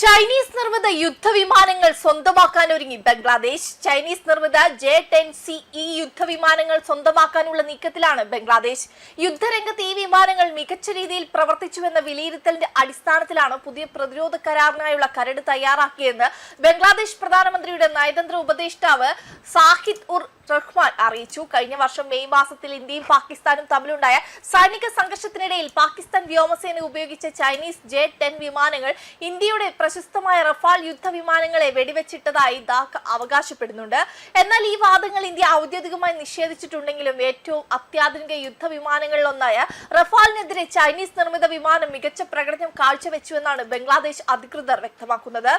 Chinese നിർമ്മിത യുദ്ധവിമാനങ്ങൾ സ്വന്തമാക്കാൻ ഒരുങ്ങി ബംഗ്ലാദേശ്. ചൈനീസ് നിർമ്മിത J-10CE യുദ്ധവിമാനങ്ങൾ സ്വന്തമാക്കാനുള്ള നീക്കത്തിലാണ് ബംഗ്ലാദേശ്. യുദ്ധരംഗത്ത് ഈ വിമാനങ്ങൾ മികച്ച രീതിയിൽ പ്രവർത്തിച്ചുവെന്ന വിലയിരുത്തലിന്റെ അടിസ്ഥാനത്തിലാണ് പുതിയ പ്രതിരോധ കരാറിനായുള്ള കരട് തയ്യാറാക്കിയെന്ന് ബംഗ്ലാദേശ് പ്രധാനമന്ത്രിയുടെ നയതന്ത്ര ഉപദേഷ്ടാവ് സാഹിദ് ഉർ റഹ്മാൻ അറിയിച്ചു. കഴിഞ്ഞ വർഷം മെയ് മാസത്തിൽ ഇന്ത്യയും പാകിസ്ഥാനും തമ്മിലുണ്ടായ സൈനിക സംഘർഷത്തിനിടയിൽ പാകിസ്ഥാൻ വ്യോമസേന ഉപയോഗിച്ച ചൈനീസ് J-10 വിമാനങ്ങൾ ഇന്ത്യയുടെ പ്രശസ്തമായ റഫാൽ യുദ്ധവിമാനങ്ങളെ വെടിവെച്ചിട്ടതായി ധാക്ക അവകാശപ്പെടുന്നുണ്ട്. എന്നാൽ ഈ വാദങ്ങൾ ഇന്ത്യ ഔദ്യോഗികമായി നിഷേധിച്ചിട്ടുണ്ടെങ്കിലും ഏറ്റവും അത്യാധുനിക യുദ്ധവിമാനങ്ങളിൽ ഒന്നായ റഫാലിനെതിരെ ചൈനീസ് നിർമ്മിത വിമാനം മികച്ച പ്രകടനം കാഴ്ചവെച്ചുവെന്നാണ് ബംഗ്ലാദേശ് അധികൃതർ വ്യക്തമാക്കുന്നത്.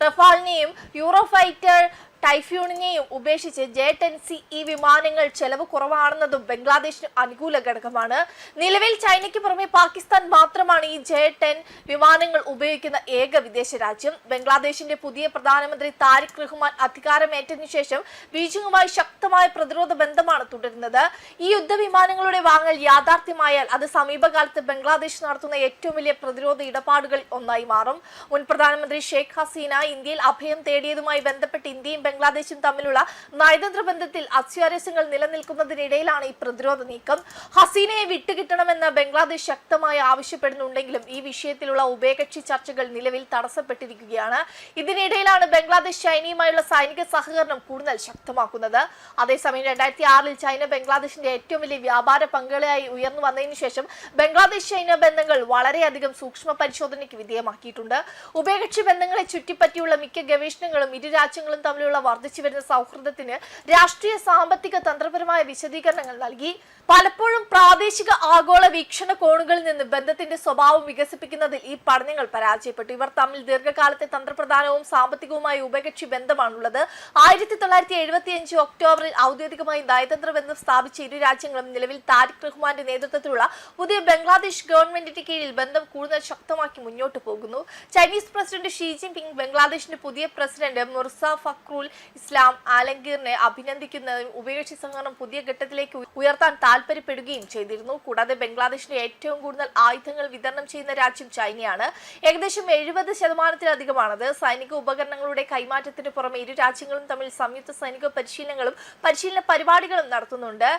റഫാലിനെയും യൂറോഫൈറ്റർ ടൈഫ്യൂണിനെയും ഉപേക്ഷിച്ച് J-10CE വിമാനങ്ങൾ ചെലവ് കുറവാണെന്നതും ബംഗ്ലാദേശിന് അനുകൂല ഘടകമാണ്. നിലവിൽ ചൈനയ്ക്ക് പുറമെ പാകിസ്ഥാൻ മാത്രമാണ് ഈ J-10 വിമാനങ്ങൾ ഉപയോഗിക്കുന്ന ഏക വിദേശ രാജ്യം. ബംഗ്ലാദേശിന്റെ പുതിയ പ്രധാനമന്ത്രി താരിഖ് റഹ്മാൻ അധികാരമേറ്റതിനു ശേഷം ബീജിംഗുമായി ശക്തമായ പ്രതിരോധ ബന്ധമാണ് തുടരുന്നത്. ഈ യുദ്ധവിമാനങ്ങളുടെ വാങ്ങൽ യാഥാർത്ഥ്യമായാൽ അത് സമീപകാലത്ത് ബംഗ്ലാദേശ് നടത്തുന്ന ഏറ്റവും വലിയ പ്രതിരോധ ഇടപാടുകളിൽ ഒന്നായി മാറും. മുൻ പ്രധാനമന്ത്രി ഷെയ്ഖ് ഹസീന ഇന്ത്യയിൽ അഭയം തേടിയതുമായി ബന്ധപ്പെട്ട് ഇന്ത്യയും ബംഗ്ലാദേശും തമ്മിലുള്ള നയതന്ത്ര ബന്ധത്തിൽ അസ്വാരസ്യങ്ങൾ നിലനിൽക്കുന്നതിനിടയിലാണ് ഈ പ്രതിരോധ നീക്കം. ഹസീനയെ വിട്ടുകിട്ടണമെന്ന് ബംഗ്ലാദേശ് ശക്തമായി ആവശ്യപ്പെടുന്നുണ്ടെങ്കിലും ഈ വിഷയത്തിലുള്ള ഉഭയകക്ഷി ചർച്ചകൾ നിലവിൽ തടസ്സപ്പെട്ടിരിക്കുകയാണ്. ഇതിനിടയിലാണ് ബംഗ്ലാദേശ് ചൈനയുമായുള്ള സൈനിക സഹകരണം കൂടുതൽ ശക്തമാക്കുന്നത്. അതേസമയം 2006 ചൈന ബംഗ്ലാദേശിന്റെ ഏറ്റവും വലിയ വ്യാപാര പങ്കാളിയായി ഉയർന്നു വന്നതിനു ശേഷം ബംഗ്ലാദേശ് ചൈന ബന്ധങ്ങൾ വളരെയധികം സൂക്ഷ്മ പരിശോധനയ്ക്ക് വിധേയമാക്കിയിട്ടുണ്ട്. ഉഭയകക്ഷി ബന്ധങ്ങളെ ചുറ്റിപ്പറ്റിയുള്ള മിക്ക ഗവേഷണങ്ങളും ഇരു രാജ്യങ്ങളും തമ്മിലുള്ള വർദ്ധിച്ചു വരുന്ന സൗഹൃദത്തിന് രാഷ്ട്രീയ സാമ്പത്തിക തന്ത്രപരമായ വിശദീകരണങ്ങൾ നൽകി. പലപ്പോഴും പ്രാദേശിക ആഗോള വീക്ഷണ കോണുകളിൽ നിന്ന് ബന്ധത്തിന്റെ സ്വഭാവം വികസിപ്പിക്കുന്നതിൽ ഈ പഠനങ്ങൾ പരാജയപ്പെട്ടു. ഇവർ തമ്മിൽ ദീർഘകാലത്തെ തന്ത്രപ്രധാനവും സാമ്പത്തികവുമായ ഉഭയകക്ഷി ബന്ധമാണുള്ളത്. 1975 ഒക്ടോബറിൽ ഔദ്യോഗികമായി നയതന്ത്ര ബന്ധം സ്ഥാപിച്ച ഇരു രാജ്യങ്ങളും നിലവിൽ താരിഖ് റഹ്മാന്റെ നേതൃത്വത്തിലുള്ള പുതിയ ബംഗ്ലാദേശ് ഗവൺമെന്റിന്റെ കീഴിൽ ബന്ധം കൂടുതൽ ശക്തമാക്കി മുന്നോട്ട് പോകുന്നു. ചൈനീസ് പ്രസിഡന്റ് ഷീ ജിൻപിങ് ബംഗ്ലാദേശിന്റെ പുതിയ പ്രസിഡന്റ് മിർസ ഫഖ്റുൽ ഇസ്ലാം ആലംഗീറിനെ അഭിനന്ദിക്കുന്നതും ഉഭയകക്ഷി സഹകരണം പുതിയ ഘട്ടത്തിലേക്ക് ഉയർത്താൻ താൽപര്യപ്പെടുകയും ചെയ്തിരുന്നു. കൂടാതെ ബംഗ്ലാദേശിന് ഏറ്റവും കൂടുതൽ ആയുധങ്ങൾ വിതരണം ചെയ്യുന്ന രാജ്യം ചൈനയാണ്. ഏകദേശം 70%-ലധികമാണത്. സൈനിക ഉപകരണങ്ങളുടെ കൈമാറ്റത്തിന് പുറമെ ഇരു രാജ്യങ്ങളും തമ്മിൽ സംയുക്ത സൈനിക പരിശീലന പരിപാടികളും നടത്തുന്നുണ്ട്.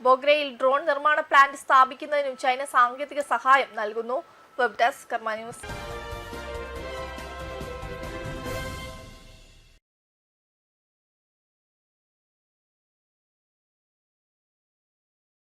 ബോഗ്രയിൽ ഡ്രോൺ നിർമ്മാണ പ്ലാന്റ് സ്ഥാപിക്കുന്നതിനും ചൈന സാങ്കേതിക സഹായം നൽകുന്നു. വെബ് ഡെസ്ക് കർമ്മ ന്യൂസ്.